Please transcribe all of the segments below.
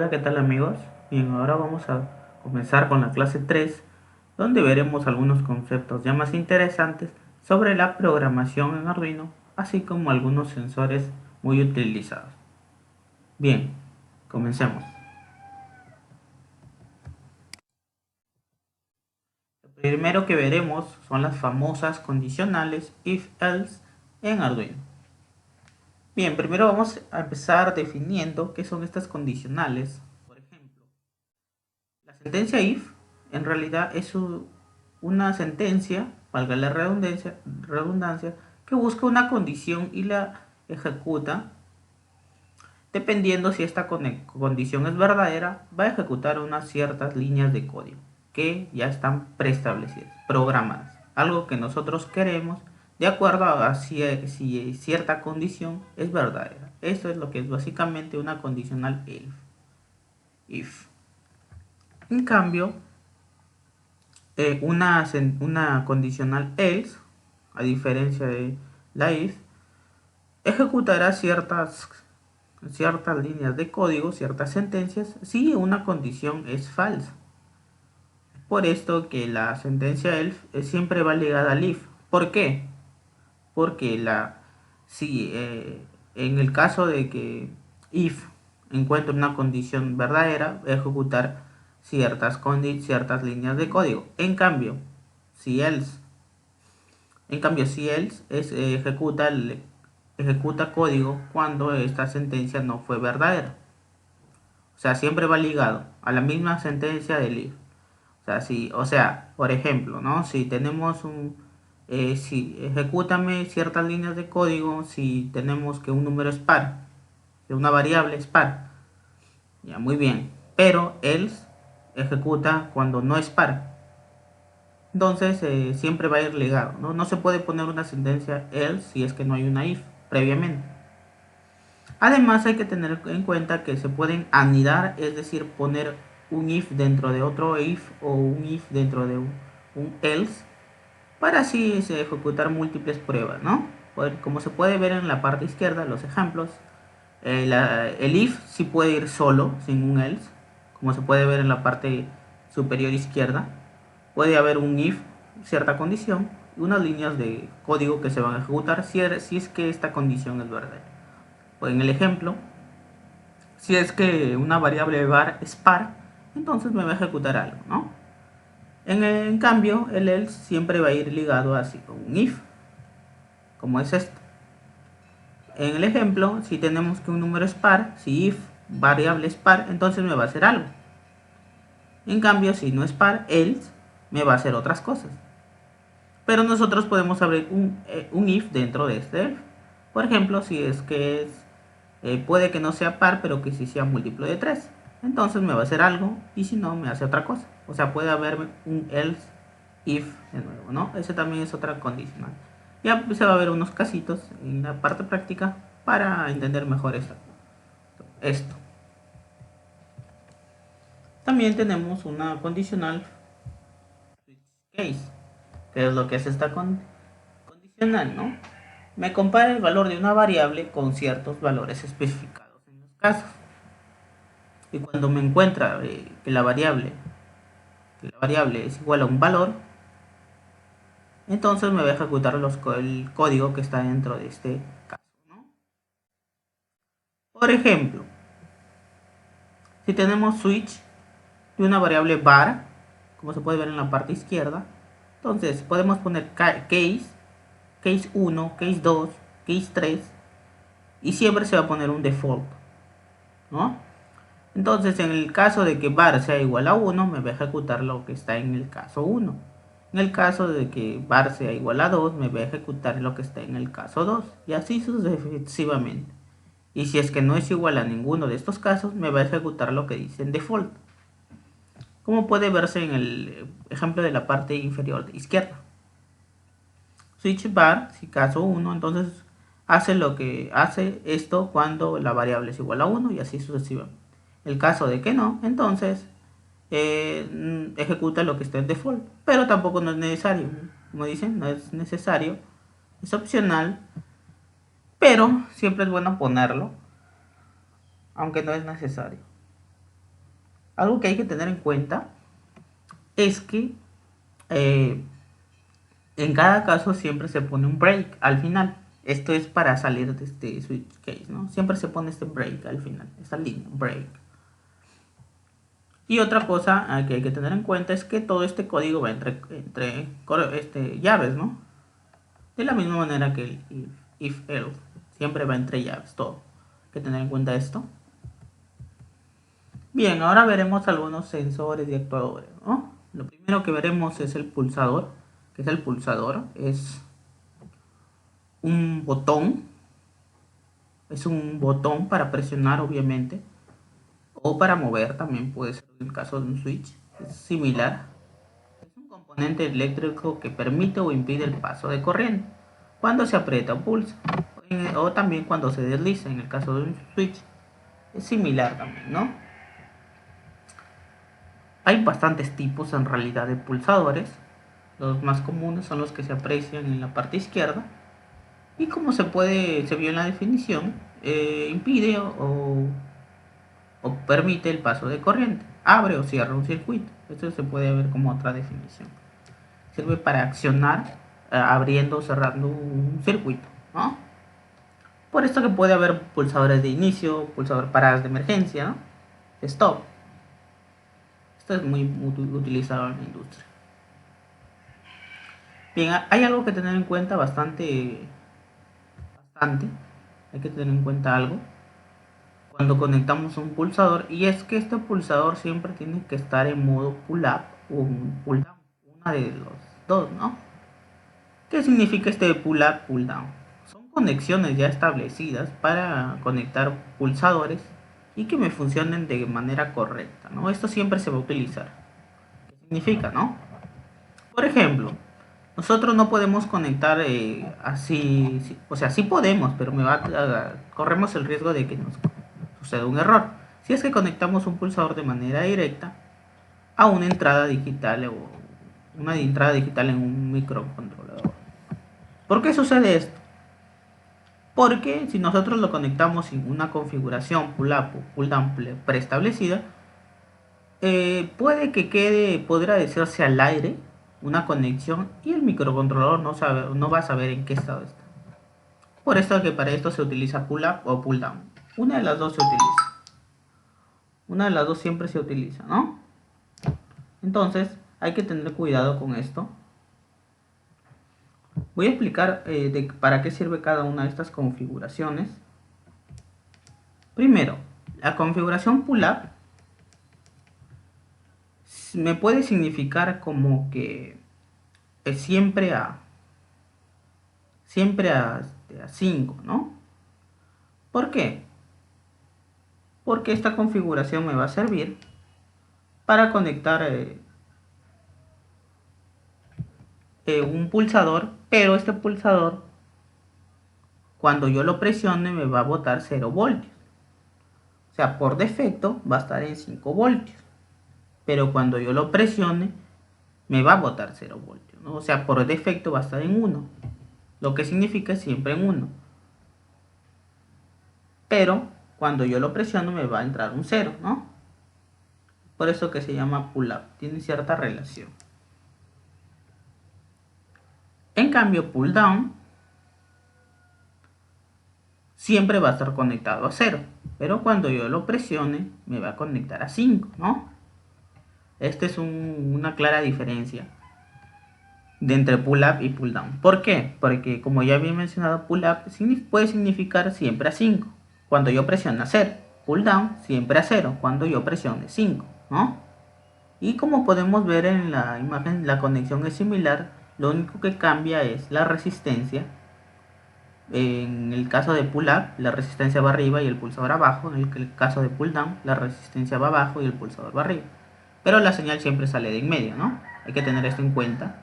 Hola, ¿qué tal amigos? Bien, ahora vamos a comenzar con la clase 3, donde veremos algunos conceptos ya más interesantes sobre la programación en Arduino, así como algunos sensores muy utilizados. Bien, comencemos. Lo primero que veremos son las famosas condicionales if-else en Arduino. Bien, primero vamos a empezar definiendo qué son estas condicionales. Por ejemplo, la sentencia if en realidad es una sentencia, valga la redundancia, que busca una condición y la ejecuta. Dependiendo si esta condición es verdadera, va a ejecutar unas ciertas líneas de código que ya están preestablecidas, programadas. Algo que nosotros queremos de acuerdo a si cierta condición es verdadera. Eso es lo que es básicamente una condicional if. En cambio, una condicional else, a diferencia de la if, ejecutará ciertas líneas de código, ciertas sentencias, si una condición es falsa. Por esto que la sentencia else siempre va ligada al if. ¿Por qué? Porque si en el caso de que if encuentre una condición verdadera, va a ejecutar ciertas líneas de código. Si else, si else ejecuta código cuando esta sentencia no fue verdadera. O sea, siempre va ligado a la misma sentencia del if. Por ejemplo, ¿no? Si tenemos si ejecútame ciertas líneas de código si tenemos que un número es par, que una variable es par. Ya, muy bien. Pero else ejecuta cuando no es par. Entonces siempre va a ir ligado, ¿no? No se puede poner una sentencia else si es que no hay una if previamente. Además hay que tener en cuenta que se pueden anidar, es decir, poner un if dentro de otro if o un if dentro de un else para así ejecutar múltiples pruebas, ¿no? Como se puede ver en la parte izquierda, los ejemplos, el if sí puede ir solo, sin un else, como se puede ver en la parte superior izquierda. Puede haber un if, cierta condición, y unas líneas de código que se van a ejecutar si es que esta condición es verdadera. Pues en el ejemplo, si es que una variable var es par, entonces me va a ejecutar algo, ¿no? En cambio, el else siempre va a ir ligado así con un if, como es esto. En el ejemplo, si tenemos que un número es par, si if variable es par, entonces me va a hacer algo. En cambio, si no es par, else me va a hacer otras cosas. Pero nosotros podemos abrir un if dentro de este if. Por ejemplo, si es que puede que no sea par, pero que sí sea múltiplo de 3. Entonces me va a hacer algo y si no, me hace otra cosa. O sea, puede haber un else if de nuevo, ¿no? Ese también es otra condicional. Ya se va a ver unos casitos en la parte práctica para entender mejor esto. También tenemos una condicional case, que es lo que es esta condicional, ¿no? Me compara el valor de una variable con ciertos valores especificados en los casos. Y cuando me encuentra que la variable es igual a un valor, entonces me va a ejecutar el código que está dentro de este caso, ¿no? Por ejemplo, si tenemos switch de una variable var, como se puede ver en la parte izquierda, entonces podemos poner case 1, case 2, case 3 y siempre se va a poner un default, ¿no? Entonces en el caso de que var sea igual a 1, me va a ejecutar lo que está en el caso 1. En el caso de que var sea igual a 2, me va a ejecutar lo que está en el caso 2. Y así sucesivamente. Y si es que no es igual a ninguno de estos casos, me va a ejecutar lo que dice en default. Como puede verse en el ejemplo de la parte inferior izquierda. Switch var, si caso 1, entonces hace lo que hace esto cuando la variable es igual a 1 y así sucesivamente. El caso de que no, entonces ejecuta lo que está en default, pero tampoco no es necesario. Como dicen, no es necesario, es opcional, pero siempre es bueno ponerlo, aunque no es necesario. algo que hay que tener en cuenta es que en cada caso siempre se pone un break al final. Esto es para salir de este switch case, ¿no? Siempre se pone este break al final, esta línea, break. Y otra cosa que hay que tener en cuenta es que todo este código va entre llaves, ¿no? De la misma manera que el if else. Siempre va entre llaves, todo. Hay que tener en cuenta esto. Bien, ahora veremos algunos sensores y actuadores, ¿no? Lo primero que veremos es el pulsador. ¿Qué es el pulsador? Es un botón. Es un botón para presionar, obviamente. O para mover, también puede ser en el caso de un switch. Es similar. Es un componente eléctrico que permite o impide el paso de corriente cuando se aprieta o pulsa. O también cuando se desliza, en el caso de un switch. Es similar también, ¿no? Hay bastantes tipos en realidad de pulsadores. Los más comunes son los que se aprecian en la parte izquierda. Y como se vio en la definición, impide o permite el paso de corriente. Abre o cierra un circuito. Esto se puede ver como otra definición. Sirve para accionar abriendo o cerrando un circuito, ¿no? Por esto que puede haber pulsadores de inicio, pulsador paradas de emergencia, ¿no? Stop. Esto es muy utilizado en la industria. Bien, hay algo que tener en cuenta bastante. Hay que tener en cuenta algo cuando conectamos un pulsador, y es que este pulsador siempre tiene que estar en modo pull up o pull down, una de los dos, ¿no? ¿Qué significa este pull up, pull down? Son conexiones ya establecidas para conectar pulsadores y que me funcionen de manera correcta, ¿no? Esto siempre se va a utilizar. ¿Qué significa, no? Por ejemplo, nosotros no podemos conectar así, o sea, sí podemos, pero corremos el riesgo de que nos suceda un error. Si es que conectamos un pulsador de manera directa a una entrada digital o una entrada digital en un microcontrolador. ¿Por qué sucede esto? Porque si nosotros lo conectamos sin una configuración pull up o pull down preestablecida, puede que podrá decirse al aire una conexión y el microcontrolador no va a saber en qué estado está. Por esto que para esto se utiliza pull up o pull down. Una de las dos se utiliza. Una de las dos siempre se utiliza, ¿no? Entonces hay que tener cuidado con esto. Voy a explicar para qué sirve cada una de estas configuraciones. Primero, la configuración pull up me puede significar como que es siempre a 5, ¿no? ¿Por qué? Porque esta configuración me va a servir para conectar un pulsador, pero este pulsador, cuando yo lo presione, me va a botar 0 voltios. O sea, por defecto va a estar en 5 voltios, pero cuando yo lo presione, me va a botar 0 voltios, ¿no? O sea, por defecto va a estar en 1, lo que significa siempre en 1. Pero cuando yo lo presiono me va a entrar un 0, ¿no? Por eso que se llama pull up, tiene cierta relación. En cambio, pull down siempre va a estar conectado a 0, pero cuando yo lo presione me va a conectar a 5, ¿no? Esta es una clara diferencia de entre pull up y pull down. ¿Por qué? Porque como ya había mencionado, pull up puede significar siempre a 5 cuando yo presione a 0, pull down siempre a 0 cuando yo presione 5, ¿no? Y como podemos ver en la imagen, la conexión es similar, lo único que cambia es la resistencia. En el caso de pull up, la resistencia va arriba y el pulsador abajo. En el caso de pull down, la resistencia va abajo y el pulsador va arriba. Pero la señal siempre sale de en medio, ¿no? Hay que tener esto en cuenta.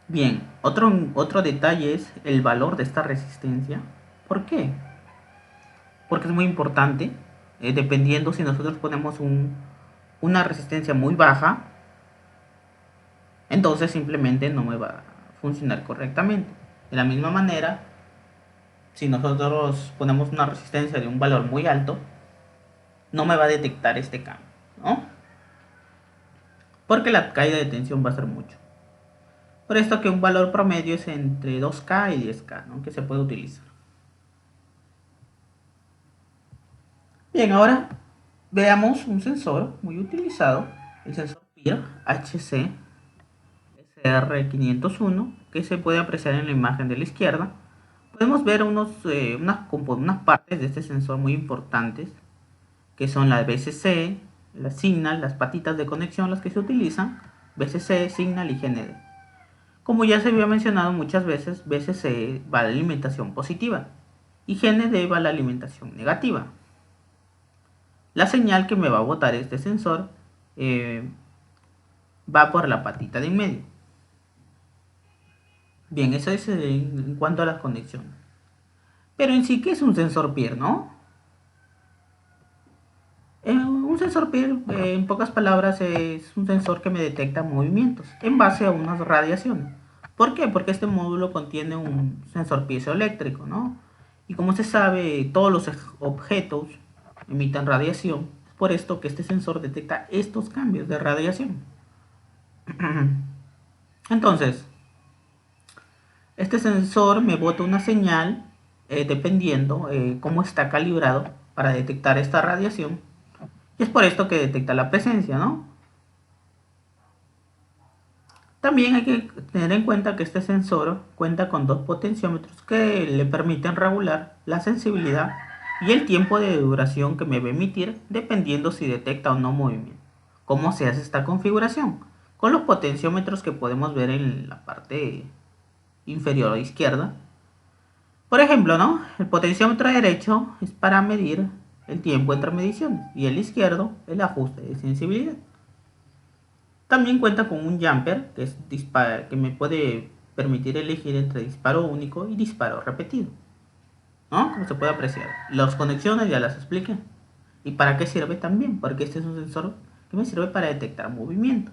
Bien, otro detalle es el valor de esta resistencia. ¿Por qué? Porque es muy importante. Dependiendo si nosotros ponemos una resistencia muy baja, entonces simplemente no me va a funcionar correctamente. De la misma manera, si nosotros ponemos una resistencia de un valor muy alto, no me va a detectar este cambio, ¿no? Porque la caída de tensión va a ser mucho. Por esto que un valor promedio es entre 2K y 10K, ¿no? Que se puede utilizar. Bien, ahora veamos un sensor muy utilizado, el sensor PIR HC SR501, que se puede apreciar en la imagen de la izquierda. Podemos ver unas partes de este sensor muy importantes, que son la BCC, la Signal, las patitas de conexión, las que se utilizan, BCC, Signal y GND. Como ya se había mencionado muchas veces, BCC va a la alimentación positiva y GND va a la alimentación negativa. La señal que me va a botar este sensor va por la patita de en medio. Bien, eso es en cuanto a las conexiones. Pero en sí, ¿qué es un sensor PIR, no? Un sensor PIR, en pocas palabras, es un sensor que me detecta movimientos en base a unas radiaciones. ¿Por qué? Porque este módulo contiene un sensor piezoeléctrico, ¿no? Y como se sabe, todos los objetos emiten radiación. Es por esto que este sensor detecta estos cambios de radiación. Entonces, este sensor me bota una señal dependiendo cómo está calibrado para detectar esta radiación. Y es por esto que detecta la presencia, ¿no? También hay que tener en cuenta que este sensor cuenta con dos potenciómetros que le permiten regular la sensibilidad y el tiempo de duración que me va a emitir dependiendo si detecta o no movimiento. ¿Cómo se hace esta configuración? Con los potenciómetros que podemos ver en la parte inferior a izquierda. Por ejemplo, ¿no? El potenciómetro derecho es para medir el tiempo entre mediciones y el izquierdo el ajuste de sensibilidad. También cuenta con un jumper que me puede permitir elegir entre disparo único y disparo repetido, ¿no? Como se puede apreciar. Las conexiones ya las expliqué. ¿Y para qué sirve también? Porque este es un sensor que me sirve para detectar movimiento.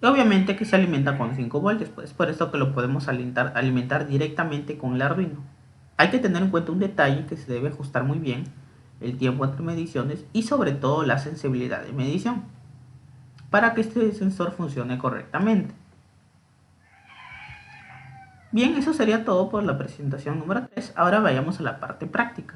Y obviamente que se alimenta con 5 voltios, pues por eso que lo podemos alimentar directamente con el Arduino. Hay que tener en cuenta un detalle que se debe ajustar muy bien, el tiempo entre mediciones y sobre todo la sensibilidad de medición, para que este sensor funcione correctamente. Bien, eso sería todo por la presentación número 3. Ahora vayamos a la parte práctica.